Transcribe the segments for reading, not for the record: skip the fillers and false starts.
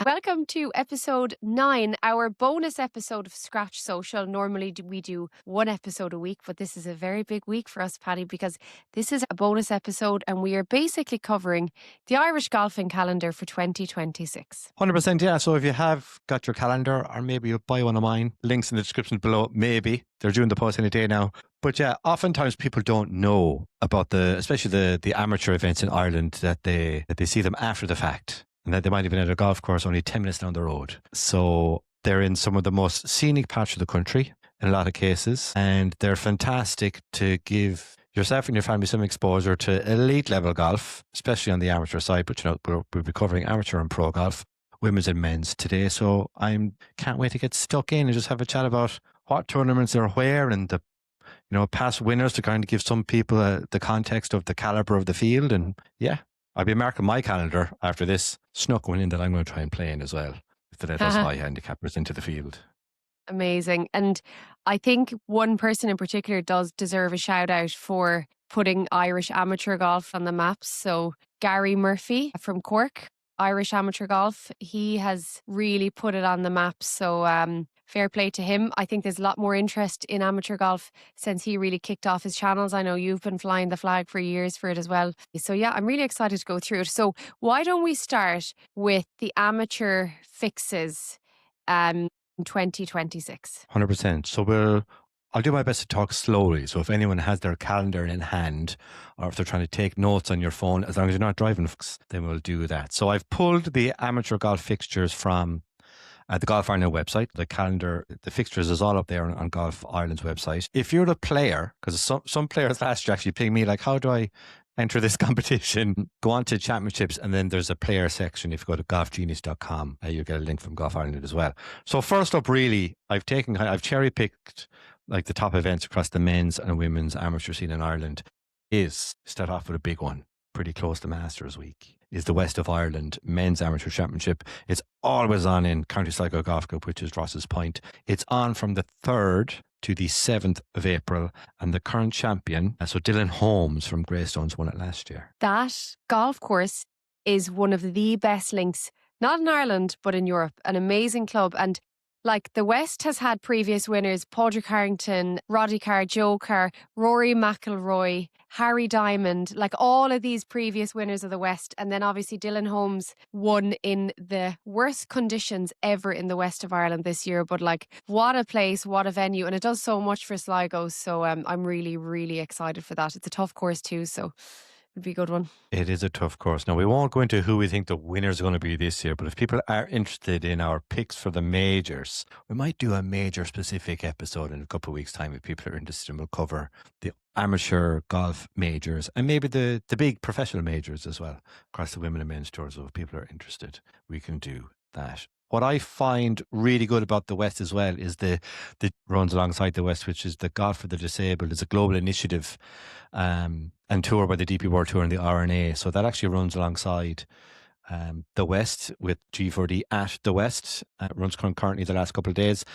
Welcome to episode 9, our bonus episode of Scratch Social. Normally we do one episode a week, but this is a very big week for us, Paddy, because this is a bonus episode and we are basically covering the Irish golfing calendar for 2026. 100%, yeah. So if you have got your calendar, or maybe you buy one of mine, links in the description below, maybe. They're doing the post any day now. But yeah, oftentimes people don't know about especially the amateur events in Ireland, that they see them after the fact. And that they might have been at a golf course only 10 minutes down the road. So they're in some of the most scenic parts of the country in a lot of cases. And they're fantastic to give yourself and your family some exposure to elite level golf, especially on the amateur side. But we'll be covering amateur and pro golf, women's and men's today. So I can't wait to get stuck in and just have a chat about what tournaments are where and the past winners, to kind of give some people the context of the caliber of the field. And yeah, I'll be marking my calendar after this, snuck one in that I'm going to try and play in as well, if they let us high handicappers into the field. Amazing. And I think one person in particular does deserve a shout out for putting Irish amateur golf on the maps. So Gary Murphy from Cork, Irish amateur golf, he has really put it on the map. So fair play to him. I think there's a lot more interest in amateur golf since he really kicked off his channels. I know you've been flying the flag for years for it as well. So yeah, I'm really excited to go through it. So why don't we start with the amateur fixes in 2026? 100%. So I'll do my best to talk slowly. So if anyone has their calendar in hand, or if they're trying to take notes on your phone, as long as you're not driving, then we'll do that. So I've pulled the amateur golf fixtures from the Golf Ireland website. The calendar, the fixtures is all up there on Golf Ireland's website. If you're the player, because some players last year actually pinged me like, how do I enter this competition? Go on to championships, and then there's a player section. If you go to golfgenius.com, you'll get a link from Golf Ireland as well. So first up, really, I've cherry picked like the top events across the men's and women's amateur scene in Ireland. Start off with a big one, pretty close to Masters Week, is the West of Ireland Men's Amateur Championship. It's always on in County Sligo Golf Club, which is Ross's Point. It's on from the 3rd to the 7th of April, and the current champion, so Dylan Holmes from Greystones, won it last year. That golf course is one of the best links, not in Ireland, but in Europe. An amazing club. And like the West has had previous winners, Padraig Harrington, Roddy Carr, Joe Carr, Rory McIlroy, Harry Diamond, like all of these previous winners of the West. And then obviously Dylan Holmes won in the worst conditions ever in the West of Ireland this year. But like, what a place, what a venue. And it does so much for Sligo. So I'm really, really excited for that. It's a tough course too, so it'd be a good one. It is a tough course. Now, we won't go into who we think the winners are going to be this year, but if people are interested in our picks for the majors, we might do a major specific episode in a couple of weeks' time if people are interested, and we'll cover the amateur golf majors and maybe the big professional majors as well across the women and men's tours. So if people are interested, we can do that. What I find really good about the West as well is the runs alongside the West, which is the Golf for the Disabled. It's a global initiative and tour by the DP World Tour and the RNA. So that actually runs alongside the West with G4D at the West. Runs concurrently the last couple of days.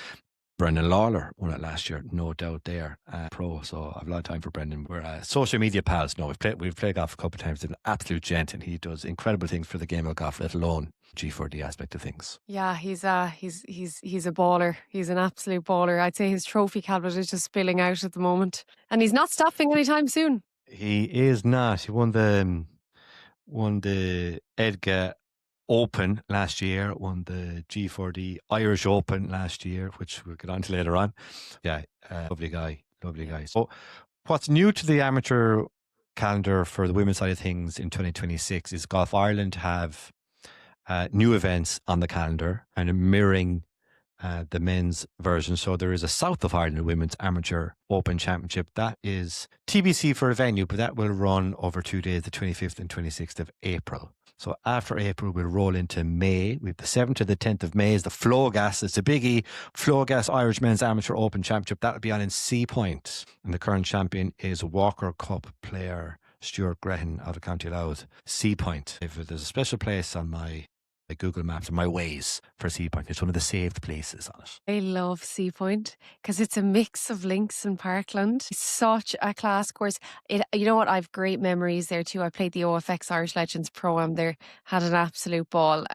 Brendan Lawler won it last year, no doubt there, pro. So I've a lot of time for Brendan. We're social media pals. No, we've played golf a couple of times. He's an absolute gent, and he does incredible things for the game of golf, let alone G4D aspect of things. Yeah, he's a baller. He's an absolute baller. I'd say his trophy cabinet is just spilling out at the moment, and he's not stopping anytime soon. He is not. He won the Edgar Open last year, won the G4D Irish Open last year, which we'll get on to later on. Yeah, lovely guy. So what's new to the amateur calendar for the women's side of things in 2026 is Golf Ireland have new events on the calendar and mirroring the men's version. So there is a South of Ireland Women's Amateur Open Championship. That is TBC for a venue, but that will run over 2 days, the 25th and 26th of April. So after April, we'll roll into May. We have the 7th to the 10th of May is the Flowgas. It's a biggie. Flowgas Irish Men's Amateur Open Championship. That'll be on in Sea Point. And the current champion is Walker Cup player Stuart Grehan out of County Louth. Sea Point. If there's a special place on my Google Maps and my Waze for Sea Point, it's one of the saved places on it. I love Sea Point because it's a mix of links and parkland. It's such a class course. You know what? I've great memories there too. I played the OFX Irish Legends Pro-Am there, had an absolute ball.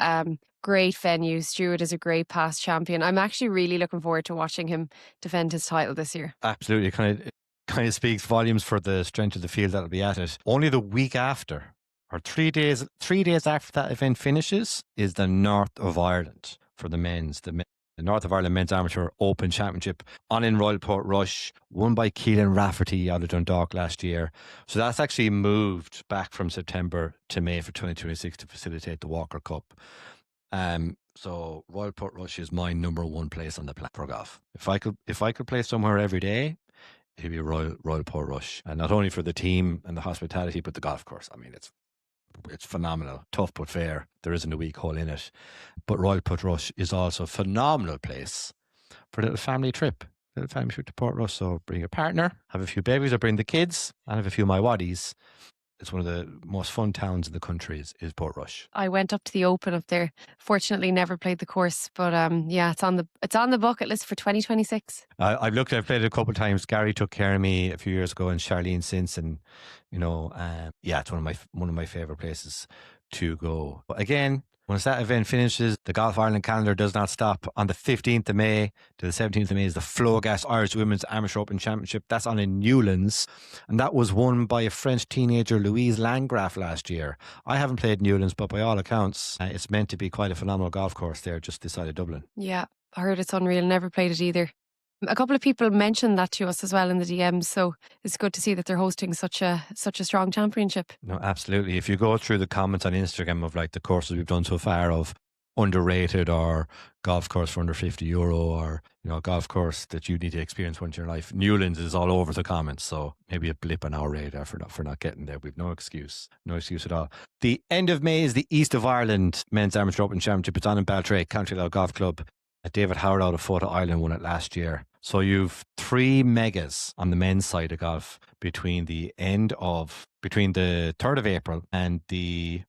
Great venue. Stewart is a great past champion. I'm actually really looking forward to watching him defend his title this year. Absolutely. Kind of speaks volumes for the strength of the field that'll be at it. Only the week after, or 3 days after that event finishes, is the North of Ireland for the men's. The North of Ireland Men's Amateur Open Championship on in Royal Portrush, won by Keelan Rafferty out of Dundalk last year. So that's actually moved back from September to May for 2026 to facilitate the Walker Cup. So Royal Portrush is my number one place on the planet for golf. If I could play somewhere every day, it'd be Royal Portrush, and not only for the team and the hospitality, but the golf course. I mean, it's phenomenal, tough but fair. There isn't a weak hole in it. But Royal Portrush is also a phenomenal place for a little family trip. To Portrush. So bring your partner, have a few babies, or bring the kids, and have a few my waddies. It's one of the most fun towns in the country is Portrush. I went up to the Open up there. Fortunately, never played the course, but yeah, it's on the bucket list for 2026. I've played it a couple of times. Gary took care of me a few years ago, and Charlene since, and yeah, it's one of my favorite places to go. But again, once that event finishes, the Golf Ireland calendar does not stop. On the 15th of May to the 17th of May is the Flowgas Irish Women's Amateur Open Championship. That's on in Newlands. And that was won by a French teenager, Louise Landgraf, last year. I haven't played Newlands, but by all accounts, it's meant to be quite a phenomenal golf course there just this side of Dublin. Yeah, I heard it's unreal. Never played it either. A couple of people mentioned that to us as well in the DMs, so it's good to see that they're hosting such a strong championship. No, absolutely. If you go through the comments on Instagram of like the courses we've done so far of underrated or golf course for under €50 or golf course that you need to experience once in your life, Newlands is all over the comments. So maybe a blip on our radar for not getting there. We've no excuse at all. The end of May is the East of Ireland Men's Amateur Open Championship. It's on in Baltray, County Loud Golf Club. David Howard out of Fota Island won it last year. So you've 3 megas on the men's side of golf between the 3rd of April and the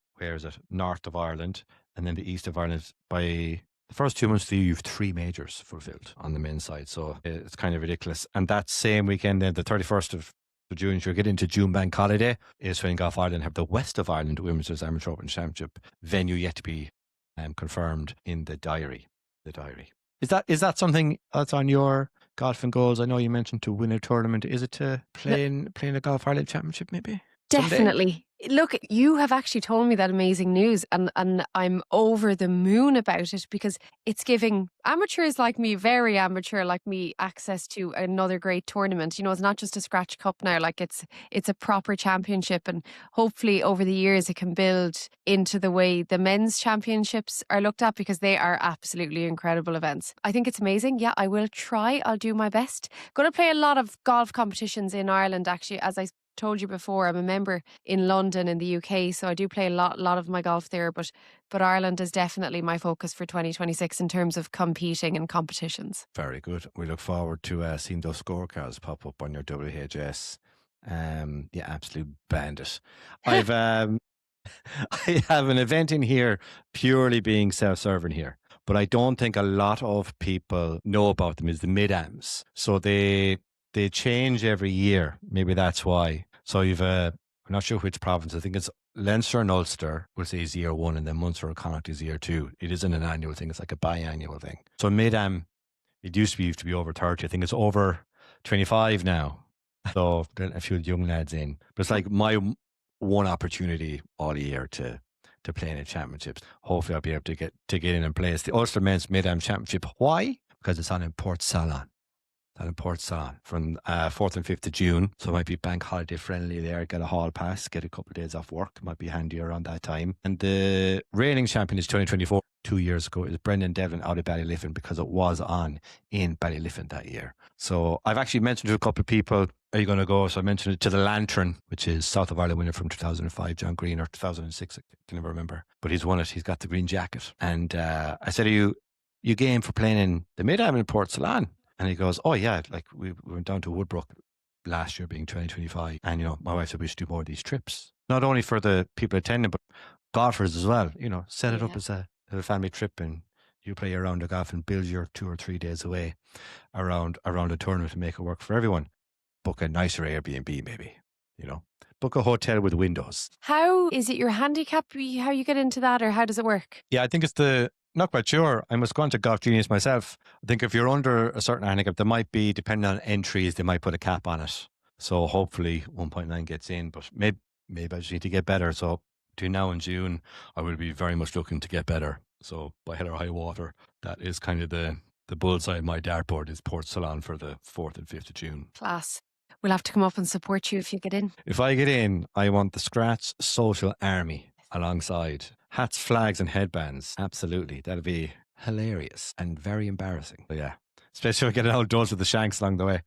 North of Ireland, and then the East of Ireland. By the first 2 months of the year, you've 3 majors fulfilled on the men's side. So it's kind of ridiculous. And that same weekend, then the 31st of June, you'll get into June Bank Holiday, is when Golf Ireland have the West of Ireland Women's Amateur Open Championship venue yet to be confirmed in the diary. Is that something that's on your golfing goals? I know you mentioned to win a tournament. Is it to play in a Golf Ireland Championship maybe? Definitely. Someday? Look, you have actually told me that amazing news, and I'm over the moon about it, because it's giving amateurs like me, very amateur like me, access to another great tournament. It's not just a scratch cup now, like it's a proper championship, and hopefully over the years it can build into the way the men's championships are looked at, because they are absolutely incredible events. I think it's amazing. Yeah, I will try. I'll do my best. Going to play a lot of golf competitions in Ireland, actually. As I told you before, I'm a member in London in the UK, so I do play a lot of my golf there, but Ireland is definitely my focus for 2026 in terms of competing and competitions. Very good. We look forward to seeing those scorecards pop up on your WHS. Yeah, absolute bandit. I've I have an event in here purely being self-serving here, but I don't think a lot of people know about them. Is the mid-ams. So they change every year. Maybe that's why. So you've I'm not sure which province. I think it's Leinster and Ulster will say is year 1, and then Munster and Connacht is year 2. It isn't an annual thing. It's like a biannual thing. So mid-am, it used to be over 30. I think it's over 25 now. So a few young lads in. But it's like my one opportunity all year to play in the championships. Hopefully I'll be able to get in and play. It's the Ulster Men's Mid-Am Championship. Why? Because it's on in Port Salon. From 4th and 5th of June. So it might be bank holiday friendly there. Get a hall pass, get a couple of days off work. Might be handy around that time. And the reigning champion is 2024. 2 years ago, it was Brendan Devlin out of Ballyliffin, because it was on in Ballyliffin that year. So I've actually mentioned to a couple of people, are you going to go? So I mentioned it to the Lantern, which is South of Ireland winner from 2005, John Green, or 2006, I can never remember. But he's won it. He's got the green jacket. And I said, are you game for playing in the Mid-Am in Port Salon? And he goes, oh yeah, like we went down to Woodbrook last year, being 2025. And, my wife said we should do more of these trips. Not only for the people attending, but golfers as well. Set it up as a family trip, and you play a round of golf and build your 2 or 3 days away around a tournament to make it work for everyone. Book a nicer Airbnb maybe, Book a hotel with windows. How is it your handicap, how you get into that, or how does it work? Yeah, I think it's the Not quite sure. I must go on to Golf Genius myself. I think if you're under a certain handicap, there might be, depending on entries, they might put a cap on it. So hopefully 1.9 gets in, but maybe I just need to get better. So between now and June, I will be very much looking to get better. So by hell or high water, that is kind of the bullseye of my dartboard is Port Salon for the 4th and 5th of June. Class. We'll have to come up and support you if you get in. If I get in, I want the Scratch Social Army alongside. Hats, flags, and headbands. Absolutely. That'll be hilarious and very embarrassing. So yeah. Especially if I get an outdoors with the shanks along the way.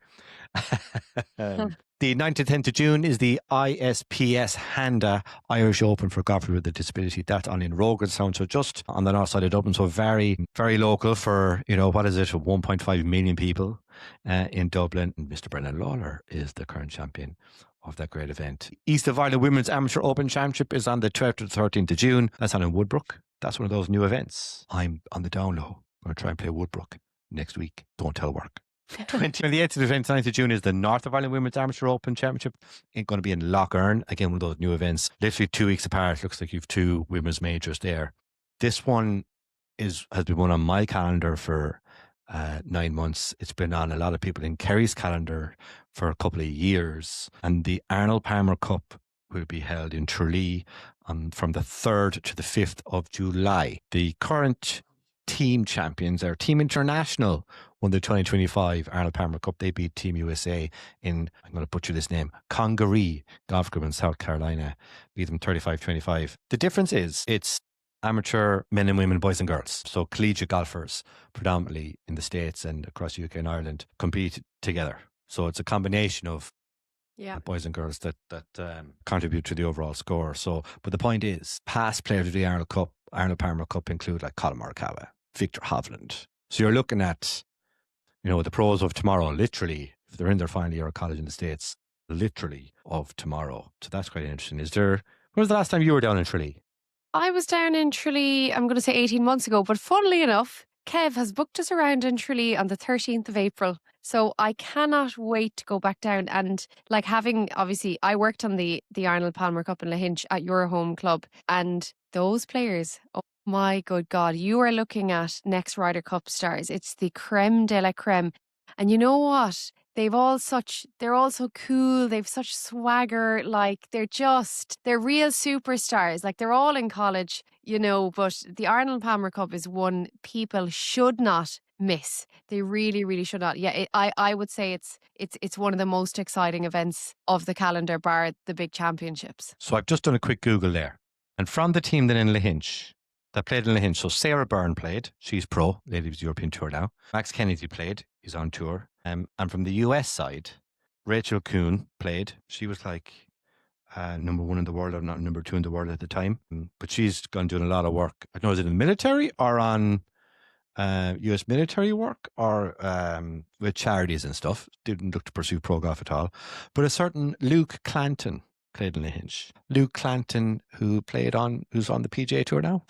The 9th to 10th of June is the ISPS Handa Irish Open for golfers with a disability. That's on in Roganstown, so just on the north side of Dublin. So very, very local for, 1.5 million people in Dublin. And Mr. Brendan Lawler is the current champion of that great event. East of Ireland Women's Amateur Open Championship is on the 12th to 13th of June. That's on in Woodbrook. That's one of those new events. I'm on the down low. I'm going to try and play Woodbrook next week. Don't tell work. 28th to the 29th of June is the North of Ireland Women's Amateur Open Championship. It's going to be in Lough Again, one of those new events. Literally 2 weeks apart. Looks like you've two women's majors there. This one has been one on my calendar for 9 months. It's been on a lot of people in Kerry's calendar for a couple of years. And the Arnold Palmer Cup will be held in Tralee from the 3rd to the 5th of July. The current team champions are Team International won the 2025 Arnold Palmer Cup. They beat Team USA in, I'm going to butcher this name, Congaree Golf Club in South Carolina. Beat them 35-25. The difference is it's amateur men and women, boys and girls. So collegiate golfers, predominantly in the States and across the UK and Ireland, compete together. So it's a combination of boys and girls that contribute to the overall score. So, but the point is, past players of the Arnold Palmer Cup include like Colin Morikawa, Victor Hovland. So you're looking at, the pros of tomorrow, literally, if they're in their final year of college in the States, literally of tomorrow. So that's quite interesting. When was the last time you were down in Tralee? I was down in Tralee, I'm going to say 18 months ago, but funnily enough, Kev has booked us around in Tralee on the 13th of April. So I cannot wait to go back down. And like obviously, I worked on the Arnold Palmer Cup in Lahinch at your home club. And those players, oh my good God, you are looking at next Ryder Cup stars. It's the creme de la creme. And you know what? They're all so cool. They've such swagger. Like they're real superstars. Like they're all in college, but the Arnold Palmer Cup is one people should not miss. They really, really should not. Yeah, I would say it's one of the most exciting events of the calendar, bar the big championships. So I've just done a quick Google there. And from the team that played in Lahinch, so Sarah Byrne played. She's pro, Ladies European Tour now. Max Kennedy played. He's on tour. And from the US side, Rachel Kuhn played. She was like number 1 in the world, or not number 2 in the world at the time. But she's gone doing a lot of work. I don't know, is it in the military or on US military work or with charities and stuff? Didn't look to pursue pro golf at all. But a certain Luke Clanton played in Lahinch. Luke Clanton, who's on the PGA Tour now,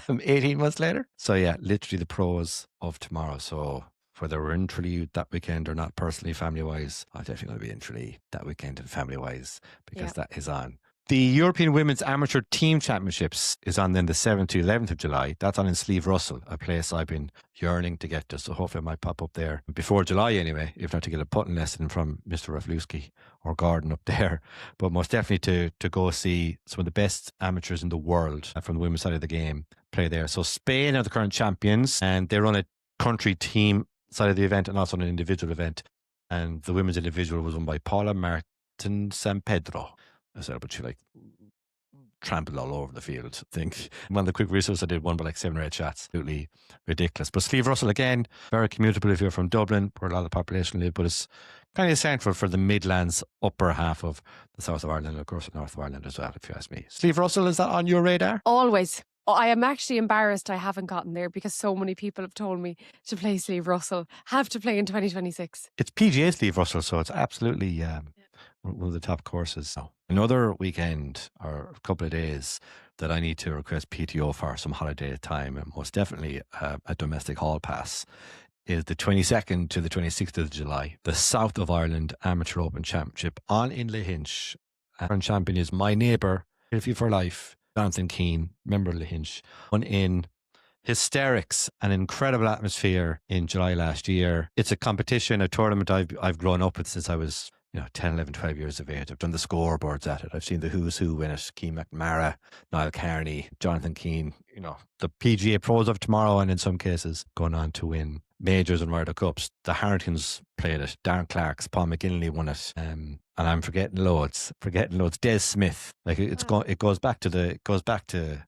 18 months later. So yeah, literally the pros of tomorrow. So whether we're in Tralee that weekend or not, personally, family-wise, I'm definitely going to be in Tralee that weekend and family-wise because that is on. The European Women's Amateur Team Championships is on then the 7th to 11th of July. That's on in Slieve Russell, a place I've been yearning to get to. So hopefully I might pop up there before July anyway, if not to get a putting lesson from Mr. Raflewski or Gordon up there. But most definitely to go see some of the best amateurs in the world from the women's side of the game play there. So Spain are the current champions and they run a country team side of the event and also an individual event. And the women's individual was won by Paula Martin San Pedro. I said, but she trampled all over the field, I think. One of the quick research I did, won by 7 or 8 shots. Absolutely ridiculous. But Slieve Russell, again, very commutable if you're from Dublin, where a lot of the population live, but it's kind of central for the Midlands, upper half of the south of Ireland, and of course the north of Ireland as well, if you ask me. Slieve Russell, is that on your radar? Always. I am actually embarrassed I haven't gotten there because so many people have told me to play Slieve Russell. Have to play in 2026. It's PGA Slieve Russell, so it's absolutely one of the top courses. Another weekend or a couple of days that I need to request PTO for some holiday time, and most definitely a domestic hall pass, is the 22nd to the 26th of July, the South of Ireland Amateur Open Championship on in Lahinch. Current champion is my neighbour, Hilfie for Life, Jonathan Keane, member of Lahinch, won in hysterics, an incredible atmosphere in July last year. It's a competition, a tournament I've grown up with since I was 10, 11, 12 years of age. I've done the scoreboards at it. I've seen the who's who win it. Keane McNamara, Niall Carney, Jonathan Keane, the PGA pros of tomorrow, and in some cases going on to win majors and Ryder Cups. The Harringtons played it. Darren Clark's, Paul McGinley won it. And I'm forgetting loads. Des Smith. Like it goes back to 30s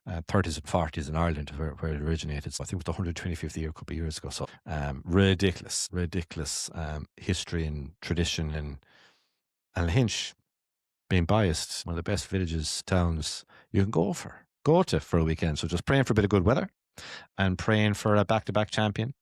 and 40s in Ireland where it originated. So I think it was the 125th year a couple of years ago. So ridiculous history and tradition, and Lahinch, being biased, one of the best villages, towns you can go to for a weekend. So just praying for a bit of good weather and praying for a back-to-back champion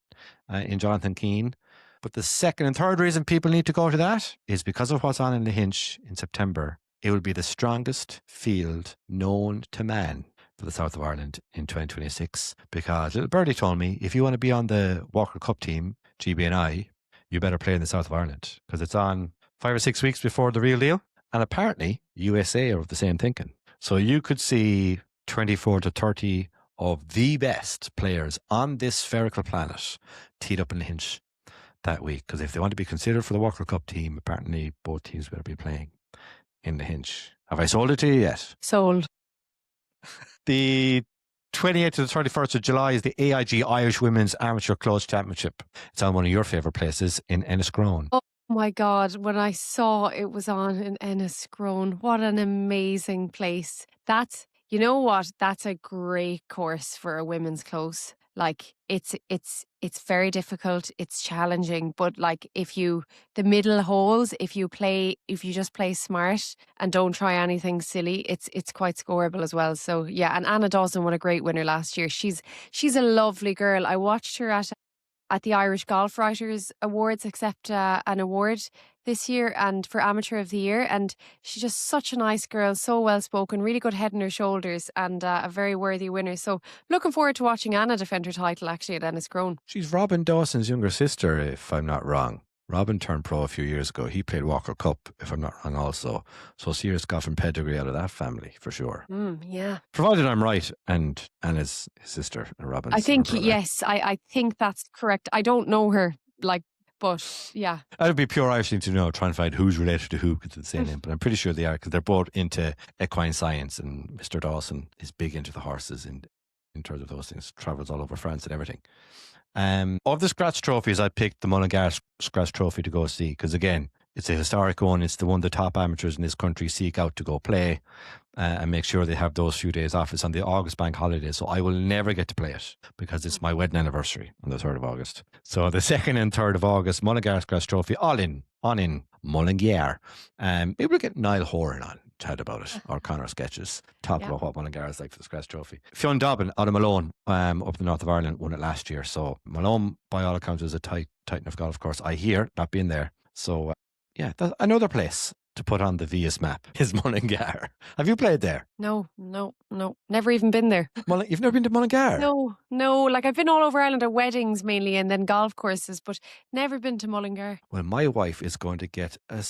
in Jonathan Keane. But the second and third reason people need to go to that is because of what's on in Lahinch in September. It will be the strongest field known to man for the south of Ireland in 2026, because little birdie told me if you want to be on the Walker Cup team, GB&I, you better play in the south of Ireland, because it's on 5 or 6 weeks before the real deal. And apparently USA are of the same thinking. So you could see 24 to 30 of the best players on this spherical planet teed up in Lahinch that week, because if they want to be considered for the Walker Cup team, apparently both teams better be playing in Lahinch. Have I sold it to you yet? Sold. The 28th to the 31st of July is the AIG Irish Women's Amateur Close Championship. It's on one of your favourite places in Enniscrone. Oh my God, when I saw it was on in Enniscrone, what an amazing place. You know what? That's a great course for a women's close. Like it's very difficult. It's challenging, but like the middle holes, if you just play smart and don't try anything silly, it's quite scoreable as well. So yeah, and Anna Dawson, what a great winner last year. She's a lovely girl. I watched her at the Irish Golf Writers Awards accept an award this year and for Amateur of the Year, and she's just such a nice girl, so well spoken, really good head on her shoulders, and a very worthy winner. So looking forward to watching Anna defend her title actually at Enniscrone. She's Robin Dawson's younger sister, if I'm not wrong. Robin turned pro a few years ago. He played Walker Cup, if I'm not wrong, also. So serious golfing pedigree out of that family, for sure. Yeah. Provided I'm right, and Anna's his sister, and Robin's. I think, yes, I think that's correct. I don't know her, but yeah. That would be pure Irish thing to try and find who's related to who, because it's the same name. But I'm pretty sure they are, because they're both into equine science, and Mr. Dawson is big into the horses in terms of those things. Travels all over France and everything. Of the Scratch Trophies, I picked the Mullingar Scratch Trophy to go see, because again, it's a historic one. It's the one the top amateurs in this country seek out to go play and make sure they have those few days off. It's on the August bank holiday, so I will never get to play it because it's my wedding anniversary on the 3rd of August. So the 2nd and 3rd of August, Mullingar Scratch Trophy, on in Mullingar. Maybe we'll get Niall Horan on, chat about it, or Connor Sketches, talk about what Mullingar is like for the Scratch Trophy. Fionn Dobbin out of Malone, up in the north of Ireland, won it last year. So Malone, by all accounts, is a titan of golf course. I hear, not being there. So yeah, that's another place to put on the Vias map is Mullingar. Have you played there? No. Never even been there. You've never been to Mullingar? No. Like I've been all over Ireland at weddings mainly and then golf courses, but never been to Mullingar. Well, my wife is going to get an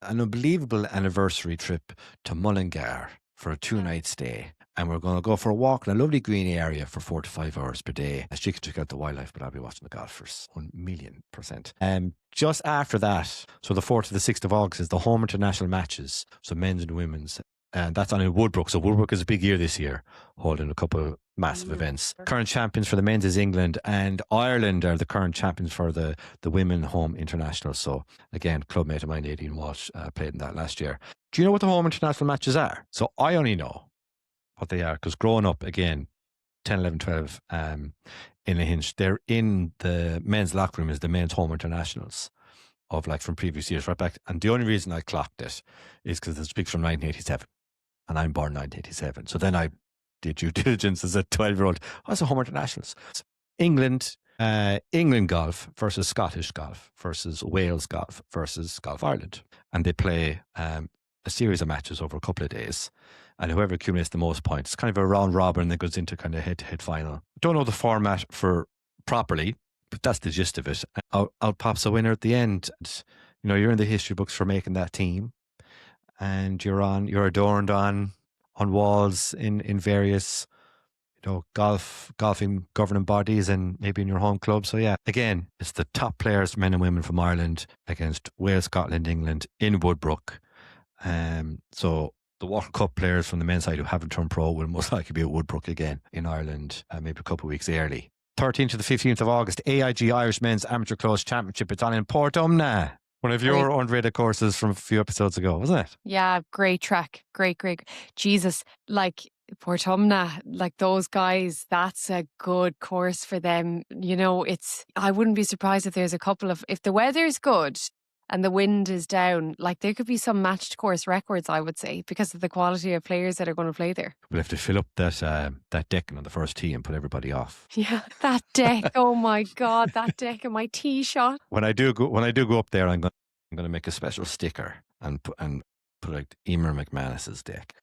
unbelievable anniversary trip to Mullingar for a 2-night stay. And we're going to go for a walk in a lovely green area for 4 to 5 hours per day. She can check out the wildlife, but I'll be watching the golfers 1,000,000%. Just after that, so the 4th to the 6th of August is the home international matches. So men's and women's. And that's on in Woodbrook. So Woodbrook is a big year this year, holding a couple of massive events. Current champions for the men's is England, and Ireland are the current champions for the women home international. So again, clubmate of mine, Nadine Walsh, played in that last year. Do you know what the home international matches are? So I only know what they are, because growing up, again, 10, 11, 12, in Lahinch, they're in the men's locker room is the men's home internationals of from previous years right back. And the only reason I clocked it is because it speaks from 1987, and I'm born 1987. So then I did due diligence as a 12-year-old. What's the home internationals? England golf versus Scottish golf versus Wales golf versus Golf Ireland. And they play a series of matches over a couple of days. And whoever accumulates the most points, it's kind of a round robin that goes into kind of head-to-head final. Don't know the format for properly, but that's the gist of it. Out pops a winner at the end. You're in the history books for making that team, and you're adorned on walls in various golfing governing bodies and maybe in your home club. So yeah, again, it's the top players, men and women from Ireland against Wales, Scotland, England in Woodbrook. So the Walker Cup players from the men's side who haven't turned pro will most likely be at Woodbrook again in Ireland, maybe a couple of weeks early. 13th to the 15th of August, AIG Irish Men's Amateur Close Championship. It's on in Portumna. One of your underrated courses from a few episodes ago, wasn't it? Yeah, great track. Great. Jesus, like Portumna, like those guys, that's a good course for them. I wouldn't be surprised if there's if the weather's good and the wind is down, like there could be some matched course records, I would say, because of the quality of players that are going to play there. We'll have to fill up that deck on the first tee and put everybody off. Yeah, that deck. Oh my God, that deck and my tee shot. When I do go up there, I'm going to make a special sticker and put like Emer McManus's deck.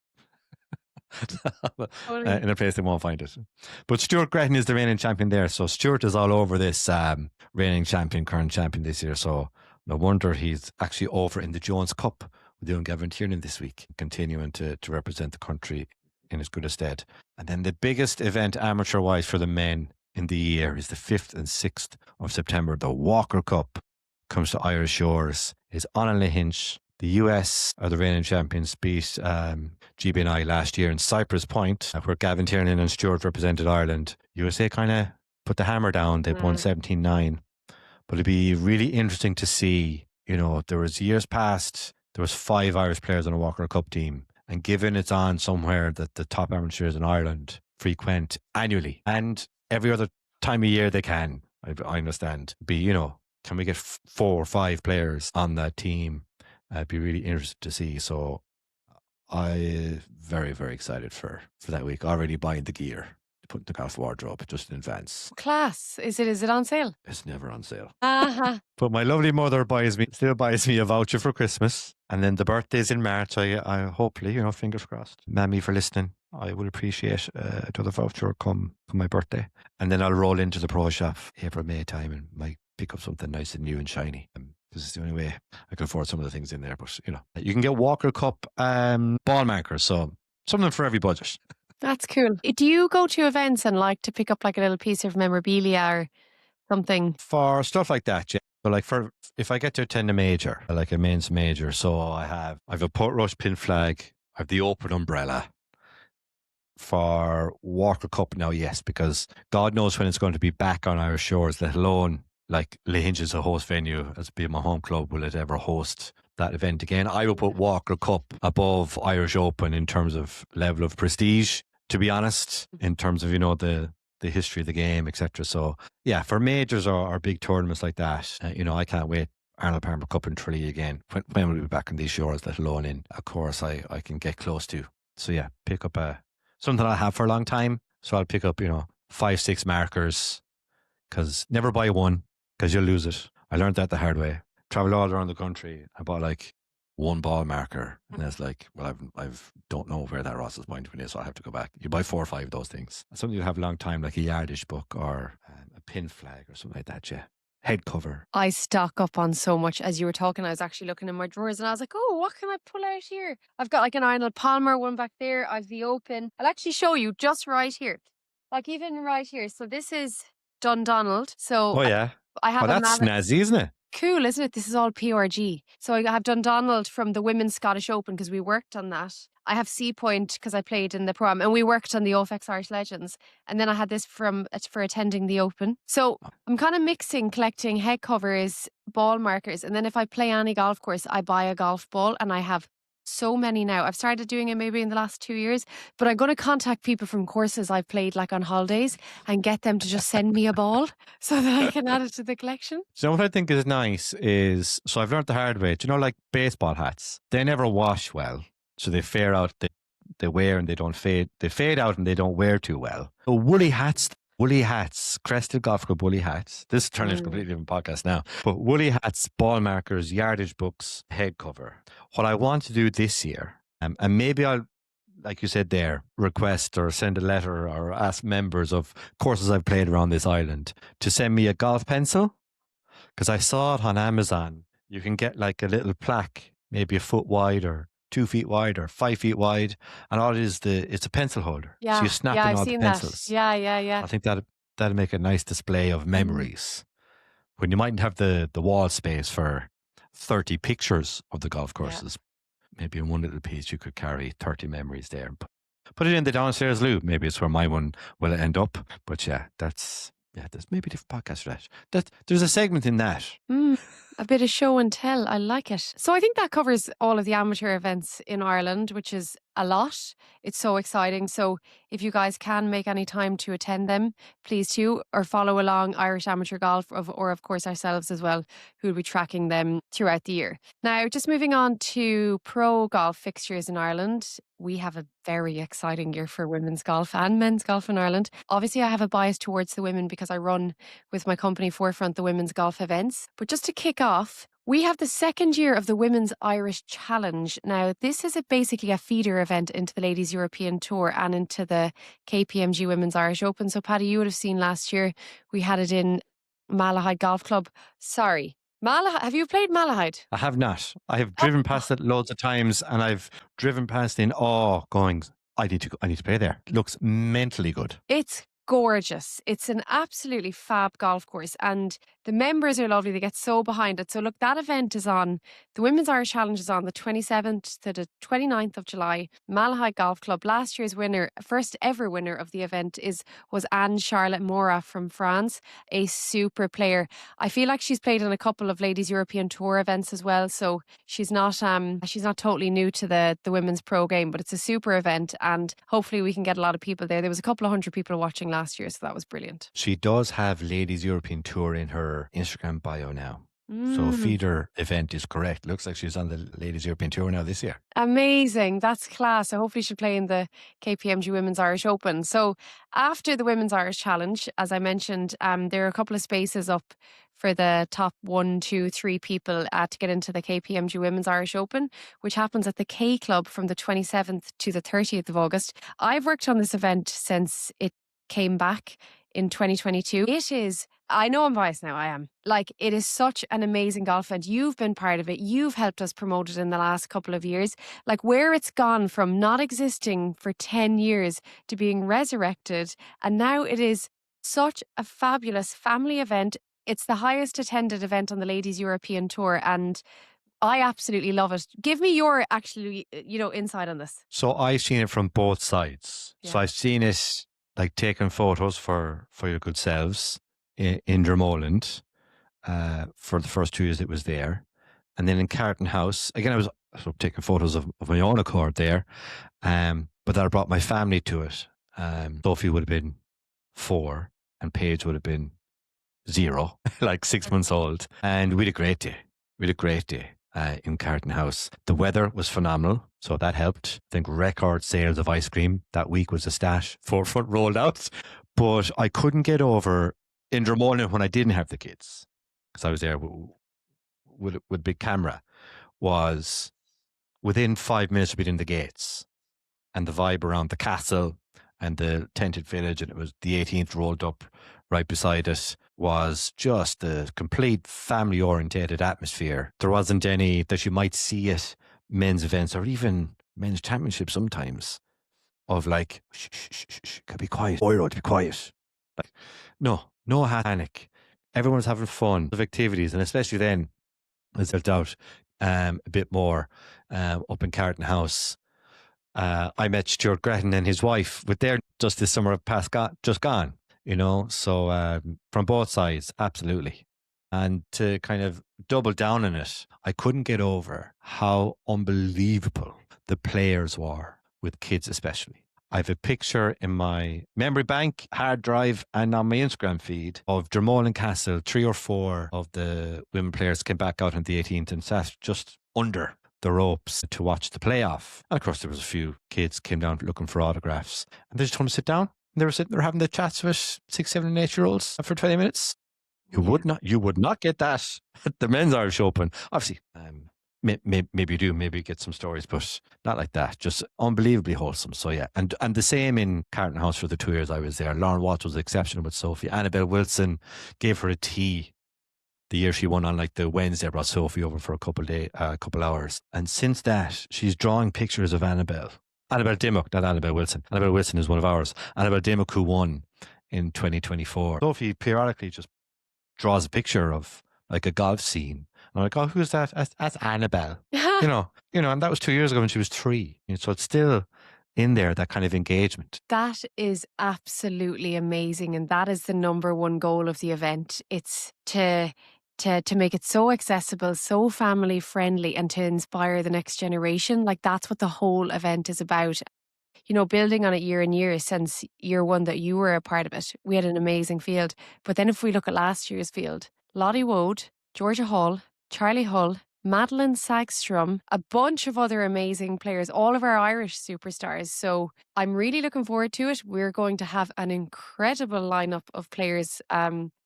In a place they won't find it. But Stuart Gretton is the reigning champion there. So Stuart is all over this reigning champion, current champion this year. So no wonder he's actually over in the Jones Cup with Ewan Gavin Tiernan this week, continuing to represent the country in as good a stead. And then the biggest event amateur-wise for the men in the year is the 5th and 6th of September. The Walker Cup comes to Irish shores. Is Anna Hinch. The US are the reigning champions, beat GB&I last year in Cypress Point, where Gavin Tiernan and Stuart represented Ireland. USA kind of put the hammer down. They won 17-9. But it'd be really interesting to see, there was years past, there was 5 Irish players on a Walker Cup team. And given it's on somewhere that the top amateurs in Ireland frequent annually and every other time of year they can, I understand, can we get 4 or 5 players on that team? I'd be really interested to see. So I'm very, very excited for that week. Already buying the gear, putting the golf wardrobe just in advance. Class. Is it on sale? It's never on sale. Uh-huh. But my lovely mother still buys me a voucher for Christmas. And then the birthday's in March. I hopefully, fingers crossed. Mammy, for listening, I will appreciate another voucher come my birthday. And then I'll roll into the pro shop April, May time and might pick up something nice and new and shiny. This is the only way I can afford some of the things in there. But, you can get Walker Cup ball markers. So something for every budget. That's cool. Do you go to events and like to pick up like a little piece of memorabilia or something? For stuff like that, yeah. But if I get to attend a major, like a men's major, so I've a Portrush pin flag, I have the open umbrella. For Walker Cup now, yes, because God knows when it's going to be back on Irish shores, let alone like Lahinch is a host venue, as being my home club, will it ever host that event again? I will put Walker Cup above Irish Open in terms of level of prestige, to be honest, in terms of, the history of the game, etc. So, yeah, for majors or big tournaments like that, I can't wait. Arnold Palmer Cup in Tralee again. When will we be back on these shores, let alone in a course I can get close to? So, yeah, pick up something I have for a long time. So I'll pick up, 5, 6 markers, because never buy one, because you'll lose it. I learned that the hard way. Traveled all around the country. I bought like one ball marker, and it's like, well, I've don't know where that Ross's point is, so I have to go back. You buy 4 or 5 of those things. Something you have a long time, like a yardage book or a pin flag or something like that. Yeah, head cover. I stock up on so much. As you were talking, I was actually looking in my drawers, and I was like, oh, what can I pull out here? I've got like an Arnold Palmer one back there. I've the Open. I'll actually show you just right here, like even right here. So this is Dundonald. So oh yeah, I have. That's snazzy, isn't it? Cool, isn't it? This is all PRG. So I have Dundonald from the Women's Scottish Open because we worked on that. I have Sea Point because I played in the prom and we worked on the OFX Irish Legends. And then I had this for attending the Open. So I'm kind of mixing collecting head covers, ball markers. And then if I play any golf course, I buy a golf ball, and I have so many now. I've started doing it maybe in the last 2 years, but I'm going to contact people from courses I've played like on holidays and get them to just send me a ball so that I can add it to the collection. So what I think is nice is, so I've learned the hard way, like baseball hats, they never wash well. So they fade out, they wear and they don't fade. They fade out and they don't wear too well. So woolly hats, Crested Golf Club woolly hats. This is turning into a completely different podcast now. But woolly hats, ball markers, yardage books, head cover. What I want to do this year, and maybe I'll, like you said there, request or send a letter or ask members of courses I've played around this island to send me a golf pencil. Because I saw it on Amazon. You can get like a little plaque, maybe a foot wide or 2 feet wide or 5 feet wide, and all it is it's a pencil holder. So you Yeah, snap yeah, in I've all the seen that. pencils. Yeah, yeah, yeah. I think that'd make a nice display of memories when you mightn't have the wall space for 30 pictures of the golf Yeah. courses. Maybe in one little piece you could carry 30 memories there and put it in the downstairs loo. Maybe it's where my one will end up. But there's maybe a different podcast for that. There's a segment in that. A bit of show and tell. I like it. So I think that covers all of the amateur events in Ireland, which is a lot. It's so exciting. So if you guys can make any time to attend them, please do, or follow along Irish Amateur Golf, or of course ourselves as well, who will be tracking them throughout the year. Now, just moving on to pro golf fixtures in Ireland. We have a very exciting year for women's golf and men's golf in Ireland. Obviously, I have a bias towards the women because I run with my company Forefront the women's golf events. But just to kick off, we have the second year of the Women's Irish Challenge. Now, this is basically a feeder event into the Ladies European Tour and into the KPMG Women's Irish Open. So, Paddy, you would have seen last year we had it in Malahide Golf Club. Sorry. Have you played Malahide? I have not. I have driven past it loads of times, and I've driven past in awe, going, I need to play there. It looks mentally good. It's gorgeous. It's an absolutely fab golf course, and the members are lovely. They get so behind it. So look, that event is on, the Women's Irish Challenge is on the 27th to the 29th of July. Malahide Golf Club, last year's winner, first ever winner of the event was Anne-Charlotte Mora from France, a super player. I feel like she's played in a couple of Ladies European Tour events as well, so she's not totally new to the women's pro game, but it's a super event, and hopefully we can get a lot of people there. There was a couple of hundred people watching last year, so that was brilliant. She does have Ladies European Tour in her Instagram bio now. So feeder event is correct. Looks like she's on the Ladies European Tour now this year. Amazing. That's class. So hopefully she'll play in the KPMG Women's Irish Open. So after the Women's Irish Challenge, as I mentioned, there are a couple of spaces up for the top 1, 2, 3 people to get into the KPMG Women's Irish Open, which happens at the K Club from the 27th to the 30th of August. I've worked on this event since it came back in 2022. It is, I know I'm biased now, I am. Like, it is such an amazing golf event. You've been part of it. You've helped us promote it in the last couple of years. Like, where it's gone from not existing for 10 years to being resurrected. And now it is such a fabulous family event. It's the highest attended event on the Ladies European Tour, and I absolutely love it. Give me your insight on this. So I've seen it from both sides. Yeah. So I've seen it like taking photos for your good selves in Dromoland for the first 2 years it was there. And then in Carton House, again, I was taking photos of my own accord there. But I brought my family to it. Sophie would have been 4 and Paige would have been 0, like 6 months old. And we had a great day. In Carton House. The weather was phenomenal, so that helped. I think record sales of ice cream that week was a stat. Forefront rolled out. But I couldn't get over in Dromoland when I didn't have the kids, because I was there with big camera, was within 5 minutes of being in the gates and the vibe around the castle and the tented village, and it was the 18th rolled up right beside it, was just the complete family-orientated atmosphere. There wasn't any that you might see at men's events or even men's championships sometimes of like, shh, be quiet. Oiro, to be quiet. Like, no panic. Everyone's having fun of activities, and especially then, as there's doubt a bit more up in Carton House. I met Stuart Gretton and his wife with their just this summer just gone. So from both sides, absolutely. And to kind of double down on it, I couldn't get over how unbelievable the players were, with kids especially. I have a picture in my memory bank, hard drive, and on my Instagram feed of Dromoland Castle. 3 or 4 of the women players came back out on the 18th and sat just under the ropes to watch the playoff. And of course, there was a few kids came down looking for autographs, and they just told them to sit down. They were sitting there having the chats with 6, 7, and 8-year-olds for 20 minutes. You would not get that at the Men's Irish Open. Obviously, maybe you do, maybe you get some stories, but not like that. Just unbelievably wholesome. So yeah, and the same in Carton House for the 2 years I was there. Lauren Watts was exceptional with Sophie. Annabelle Wilson gave her a tea The year she won on like the Wednesday, I brought Sophie over for a couple hours. And since that, she's drawing pictures of Annabelle. Annabelle Dimmock, not Annabelle Wilson. Annabelle Wilson is one of ours. Annabelle Dimmock, who won in 2024. Sophie periodically just draws a picture of like a golf scene. And I'm like, oh, who's that? That's Annabelle. And that was 2 years ago when she was 3. So it's still in there, that kind of engagement. That is absolutely amazing. And that is the number one goal of the event. It's to make it so accessible, so family friendly, and to inspire the next generation. Like, that's what the whole event is about. Building on it year and year since year one that you were a part of it. We had an amazing field. But then if we look at last year's field, Lottie Woad, Georgia Hall, Charlie Hull, Madeline Sagstrom, a bunch of other amazing players, all of our Irish superstars. So I'm really looking forward to it. We're going to have an incredible lineup of players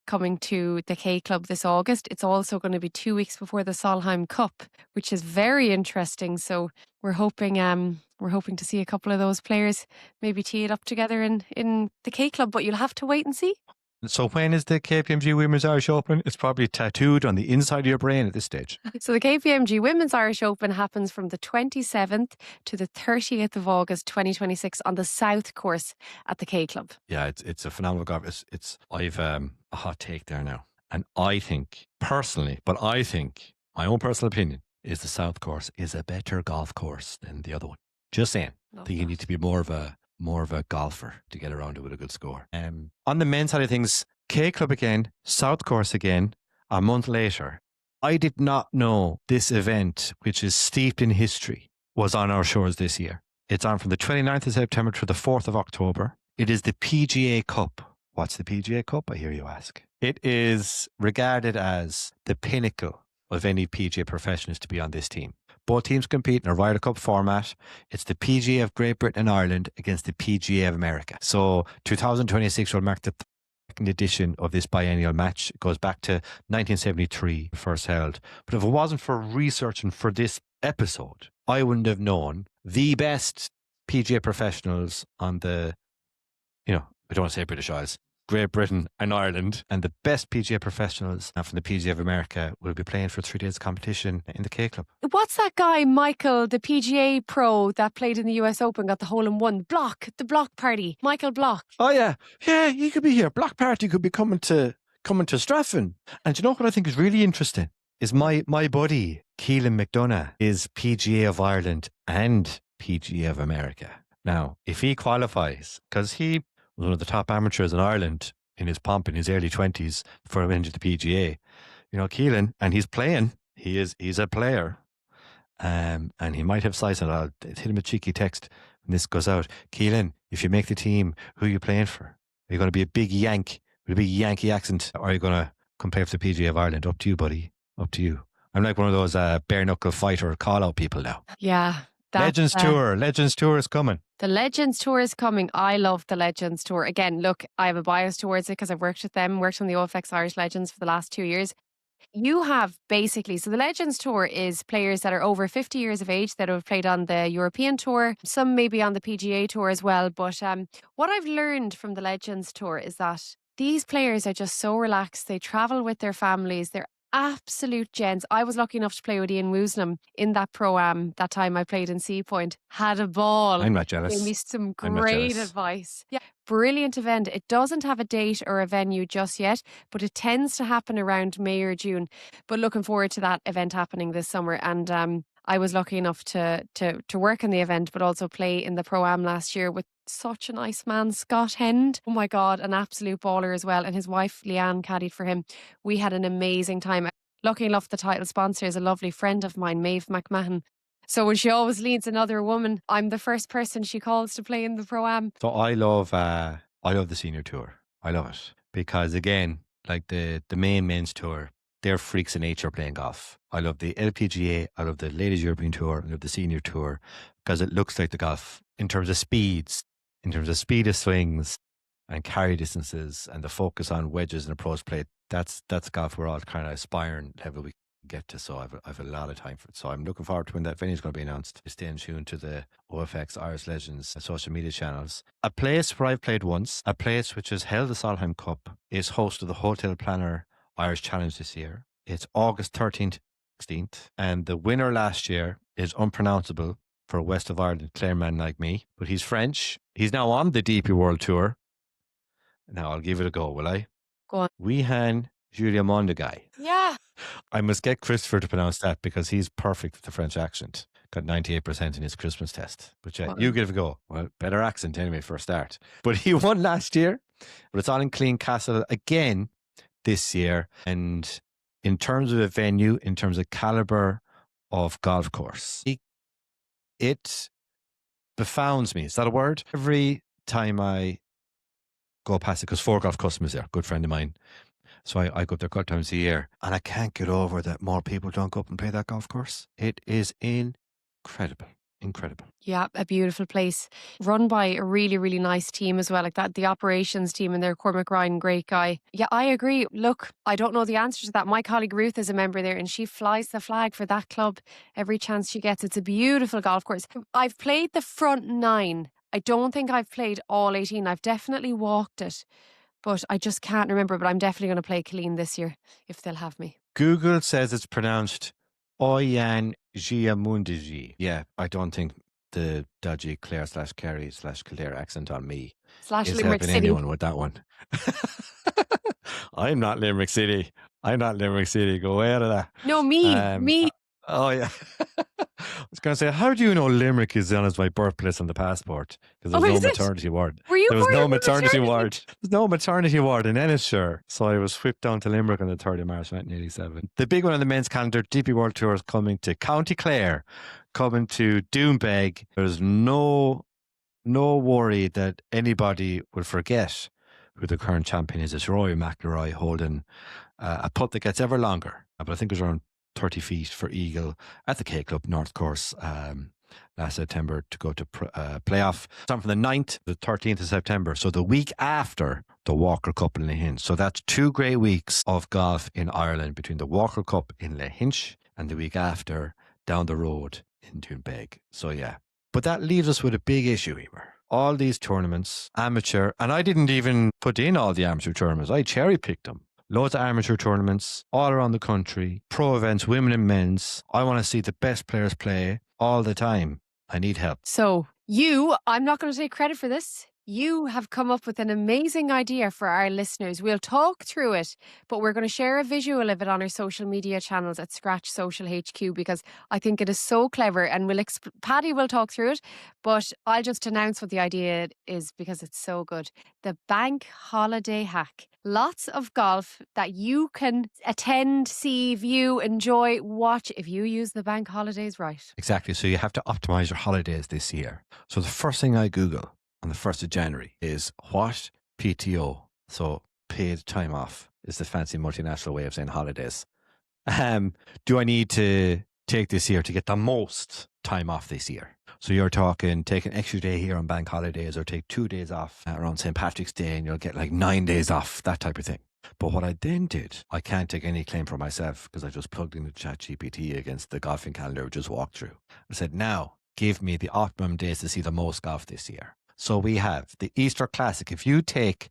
coming to the K Club this August. It's also going to be 2 weeks before the Solheim Cup, which is very interesting. So we're hoping to see a couple of those players maybe tee it up together in the K Club, but you'll have to wait and see. So when is the KPMG Women's Irish Open? It's probably tattooed on the inside of your brain at this stage. So the KPMG Women's Irish Open happens from the 27th to the 30th of August 2026 on the South Course at the K Club. Yeah, it's a phenomenal golf. I've a hot take there now. And I think, personally, my own personal opinion, is the South Course is a better golf course than the other one. Just saying. I think you need to be more of a golfer to get around it with a good score. On the men's side of things, K Club again, South Course again, a month later. I did not know this event, which is steeped in history, was on our shores this year. It's on from the 29th of September to the 4th of October. It is the PGA Cup. What's the PGA Cup, I hear you ask? It is regarded as the pinnacle of any PGA professionals to be on this team. Both teams compete in a Ryder Cup format. It's the PGA of Great Britain and Ireland against the PGA of America. So 2026 will mark the second edition of this biennial match. It goes back to 1973, first held. But if it wasn't for researching for this episode, I wouldn't have known the best PGA professionals on the, I don't want to say British Isles, Great Britain and Ireland, and the best PGA professionals from the PGA of America will be playing for 3 days of competition in the K Club. What's that guy, Michael, the PGA pro that played in the US Open, got the hole-in-one? The Block Party, Michael Block. Oh yeah, he could be here. Block Party could be coming to Strathern. And you know what I think is really interesting is my buddy Keelan McDonough is PGA of Ireland and PGA of America. Now, if he qualifies, because he was one of the top amateurs in Ireland in his pomp in his early 20s before he went into the PGA. Keelan, and he's playing. He's a player. And he might have size, and I'll hit him a cheeky text when this goes out. Keelan, if you make the team, who are you playing for? Are you going to be a big Yank with a big Yankee accent, or are you going to come play for the PGA of Ireland? Up to you, buddy. Up to you. I'm like one of those bare knuckle fighter call out people now. Yeah. Legends Tour is coming. The Legends Tour is coming. I love the Legends Tour. Again, look, I have a bias towards it because I've worked with them, worked on the OFX Irish Legends for the last 2 years. You have basically, so the Legends Tour is players that are over 50 years of age that have played on the European Tour, some maybe on the PGA Tour as well. But what I've learned from the Legends Tour is that these players are just so relaxed. They travel with their families. They're absolute gents. I was lucky enough to play with Ian Woosnam in that pro-am that time I played in Sea Point. Had a ball. I'm not jealous. Gave me some great advice. Yeah, brilliant event. It doesn't have a date or a venue just yet, but it tends to happen around May or June. But looking forward to that event happening this summer. And I was lucky enough to work in the event, but also play in the pro-am last year with such a nice man, Scott Hend. Oh my God, an absolute baller as well. And his wife, Leanne, caddied for him. We had an amazing time. Lucky enough, the title sponsor is a lovely friend of mine, Maeve McMahon. So when she always leads another woman, I'm the first person she calls to play in the pro-am. So I love the senior tour. I love it because, again, like the main men's tour, they're freaks of nature playing golf. I love the LPGA. I love the Ladies European Tour. I love the Senior Tour because it looks like the golf in terms of speeds, in terms of speed of swings and carry distances and the focus on wedges and approach play. That's golf we're all kind of aspiring level we can get to. So I've a lot of time for it. So I'm looking forward to when that venue is going to be announced. Stay in tune to the OFX Irish Legends social media channels. A place where I've played once, a place which has held the Solheim Cup, is host of the Hotel Planner Irish Challenge this year. It's August 13th, 16th. And the winner last year is unpronounceable for a West of Ireland Clare man like me, but he's French. He's now on the DP World Tour. Now I'll give it a go, will I? Go on. Wihan Juliamondegai. Yeah. I must get Christopher to pronounce that because he's perfect with the French accent. Got 98% in his Christmas test. But yeah, you give it a go. Well, better accent anyway for a start. But he won last year. But it's on in Clean Castle again this year. And in terms of a venue, in terms of caliber of golf course, it befounds me. Is that a word? Every time I go past it, because Four Golf Customers there, good friend of mine. So I go up there a couple times a year, and I can't get over that more people don't go up and play that golf course. It is incredible. Incredible. Yeah, a beautiful place. Run by a really, really nice team as well. Like that, the operations team and their Cormac Ryan, great guy. Yeah, I agree. Look, I don't know the answer to that. My colleague Ruth is a member there and she flies the flag for that club every chance she gets. It's a beautiful golf course. I've played the front 9. I don't think I've played all 18. I've definitely walked it, but I just can't remember. But I'm definitely going to play Killeen this year if they'll have me. Google says it's pronounced Oyan Giamundigi. Yeah, I don't think the dodgy Clare/Kerry/Kildare accent on me Slash is Limerick helping City. anyone with that one. I'm not Limerick City. Go out of that. No, me. Oh, yeah. I was going to say, how do you know Limerick is on as my birthplace on the passport? Because there's no maternity ward. Were you There was born no in maternity ward. There's no maternity ward in Ennisshire. So I was whipped down to Limerick on the 3rd of March 1987. The big one on the men's calendar, DP World Tour, is coming to County Clare, coming to Doombeg. There's no worry that anybody will forget who the current champion is. It's Rory McIlroy holding a putt that gets ever longer. But I think it was around 30 feet for eagle at the K Club North Course last September to go to playoff. It's on from the 9th to the 13th of September. So the week after the Walker Cup in Lahinch. So that's 2 great weeks of golf in Ireland between the Walker Cup in Lahinch and the week after down the road in Doombeg. So yeah. But that leaves us with a big issue, Emer. All these tournaments, amateur, and I didn't even put in all the amateur tournaments. I cherry picked them. Loads of amateur tournaments all around the country, pro events, women and men's. I want to see the best players play all the time. I need help. So I'm not going to take credit for this. You have come up with an amazing idea for our listeners. We'll talk through it, but we're going to share a visual of it on our social media channels at Scratch Social HQ because I think it is so clever and Paddy will talk through it, but I'll just announce what the idea is because it's so good. The bank holiday hack. Lots of golf that you can attend, see, view, enjoy, watch if you use the bank holidays right. Exactly. So you have to optimize your holidays this year. So the first thing I Google on the 1st of January is what PTO, so paid time off, is the fancy multinational way of saying holidays. Do I need to take this year to get the most time off this year? So you're talking take an extra day here on bank holidays or take 2 days off around St. Patrick's Day and you'll get like 9 days off, that type of thing. But what I then did, I can't take any claim for myself because I just plugged in the ChatGPT against the golfing calendar we just walked through. I said, now give me the optimum days to see the most golf this year. So we have the Easter Classic. If you take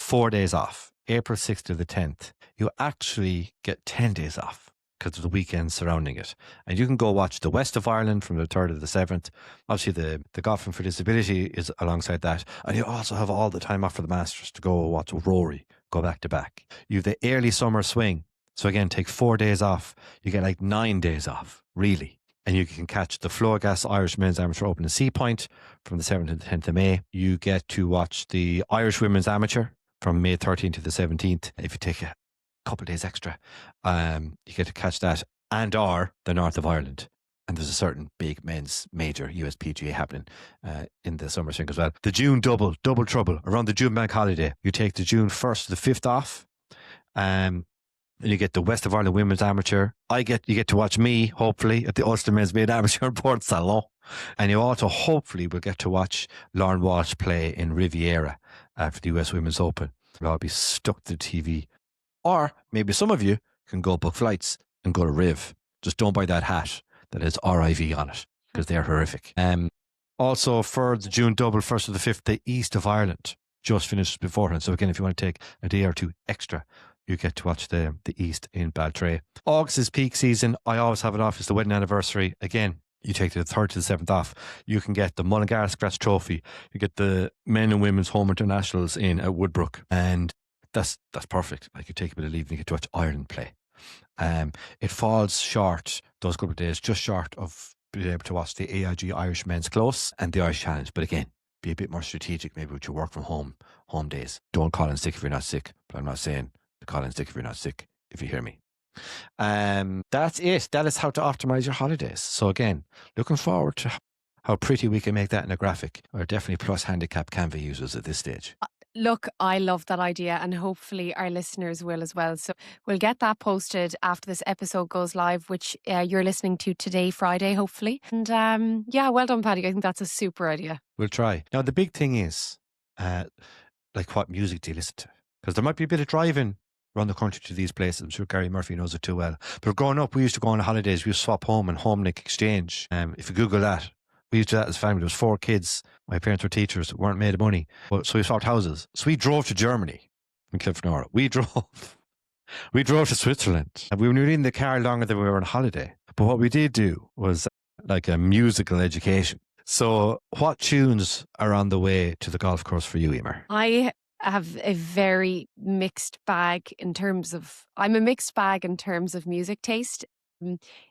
4 days off, April 6th to the 10th, you actually get 10 days off because of the weekends surrounding it. And you can go watch the West of Ireland from the 3rd to the 7th. Obviously, the Golfing for Disability is alongside that. And you also have all the time off for the Masters to go watch Rory, go back to back. You have the early summer swing. So again, take 4 days off. You get like 9 days off, really. And you can catch the Flowgas Irish Men's Amateur Open in Sea Point from the 7th to the 10th of May. You get to watch the Irish Women's Amateur from May 13th to the 17th. If you take a couple of days extra, you get to catch that or the North of Ireland. And there's a certain big men's major USPGA happening in the summer swing as well. The June double trouble around the June bank holiday. You take the June 1st to the 5th off. And you get the West of Ireland Women's Amateur. You get to watch me, hopefully, at the Ulster Men's Mid Amateur in Port Salon. And you also, hopefully, will get to watch Lauren Walsh play in Riviera for the US Women's Open. I'll be stuck to the TV. Or maybe some of you can go book flights and go to Riv. Just don't buy that hat that has RIV on it because they're horrific. Also, for the June double, 1st to the 5th, the East of Ireland just finished beforehand. So again, if you want to take a day or two extra you get to watch the East in Baltray. August is peak season. I always have it off. It's the wedding anniversary. Again, you take the 3rd to the 7th off. You can get the Mullingar Scratch Trophy. You get the men and women's home internationals in at Woodbrook. And that's perfect. Like, you take a bit of leave and you get to watch Ireland play. It falls short, those couple of days, just short of being able to watch the AIG Irish Men's Close and the Irish Challenge. But again, be a bit more strategic maybe with your work from home days. Don't call in sick if you're not sick. But I'm not saying to call in sick if you're not sick, if you hear me. That's it. That is how to optimize your holidays. So again, looking forward to how pretty we can make that in a graphic. We're definitely plus handicap Canva users at this stage. Look, I love that idea, and hopefully our listeners will as well. So we'll get that posted after this episode goes live, which you're listening to today, Friday, hopefully. And yeah, well done, Paddy. I think that's a super idea. We'll try. Now, the big thing is, like, what music do you listen to? Because there might be a bit of driving around the country to these places. I'm sure Gary Murphy knows it too well. But growing up, we used to go on holidays. We used to swap home and home link exchange. If you Google that, we used to do that as a family. There was 4 kids. My parents were teachers, weren't made of money. So we swapped houses. So we drove to Germany from Kilfenora. We drove to Switzerland. And we were in the car longer than we were on holiday. But what we did do was like a musical education. So what tunes are on the way to the golf course for you, Emer? I have a very mixed bag in terms of, I'm a mixed bag in terms of music taste.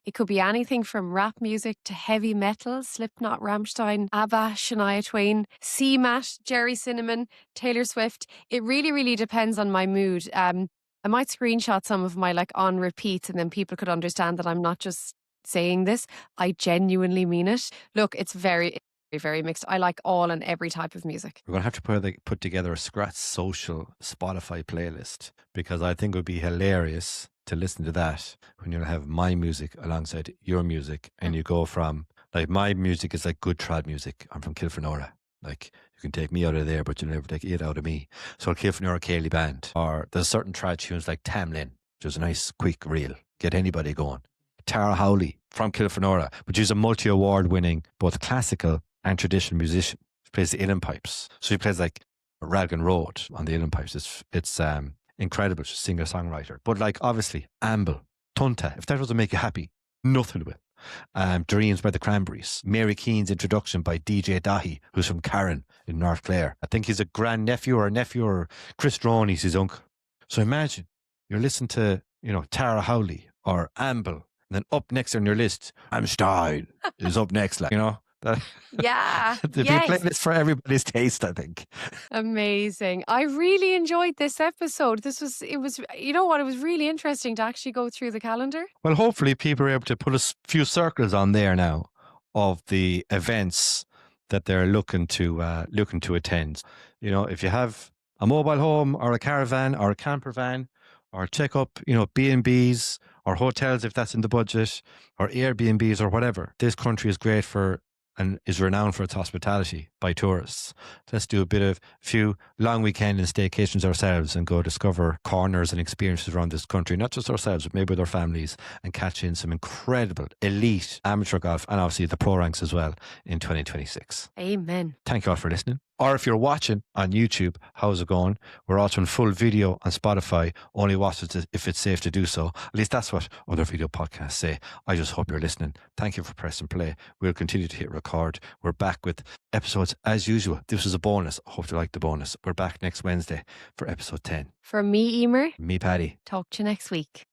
It could be anything from rap music to heavy metal, Slipknot, Rammstein, ABBA, Shania Twain, CMAT, Jerry Cinnamon, Taylor Swift. It really, really depends on my mood. I might screenshot some of my like on repeats and then people could understand that I'm not just saying this. I genuinely mean it. Look, it's very, very mixed. I like all and every type of music. We're going to have to put together a Scratch Social Spotify playlist because I think it would be hilarious to listen to that when you'll have my music alongside your music and you go from, like, my music is like good trad music. I'm from Kilfenora. Like, you can take me out of there, but you'll never take it out of me. So Kilfenora Cayley Band. Or there's certain trad tunes like Tamlin, which is a nice, quick reel. Get anybody going. Tara Howley from Kilfenora, which is a multi-award winning, both classical and traditional musician. She plays the uilleann pipes. So she plays like Raglan Road on the uilleann pipes. It's incredible. She's a singer-songwriter. But like, obviously, Amble, Tunta, if that doesn't make you happy, nothing will. Dreams by the Cranberries. Mary Keane's Introduction by DJ Dahi, who's from Carron in North Clare. I think he's a grandnephew or Chris Droney's his uncle. So imagine you're listening to, Tara Howley or Amble, and then up next on your list, Amstein is up next, like, Yeah. There'd be a playlist for everybody's taste, I think. Amazing. I really enjoyed this episode. It was really interesting to actually go through the calendar. Well, hopefully people are able to put a few circles on there now of the events that they're looking to attend. If you have a mobile home or a caravan or a camper van, or check up, B&Bs or hotels if that's in the budget, or Airbnbs or whatever. This country is great for and is renowned for its hospitality by tourists. Let's do a few long weekend and staycations ourselves and go discover corners and experiences around this country, not just ourselves, but maybe with our families, and catch in some incredible elite amateur golf and obviously the pro ranks as well in 2026. Amen. Thank you all for listening. Or if you're watching on YouTube, how's it going? We're also in full video on Spotify. Only watch it if it's safe to do so. At least that's what other video podcasts say. I just hope you're listening. Thank you for pressing play. We'll continue to hit record. We're back with episodes as usual. This is a bonus. I hope you like the bonus. We're back next Wednesday for episode 10. From me, Emer. Me, Paddy. Talk to you next week.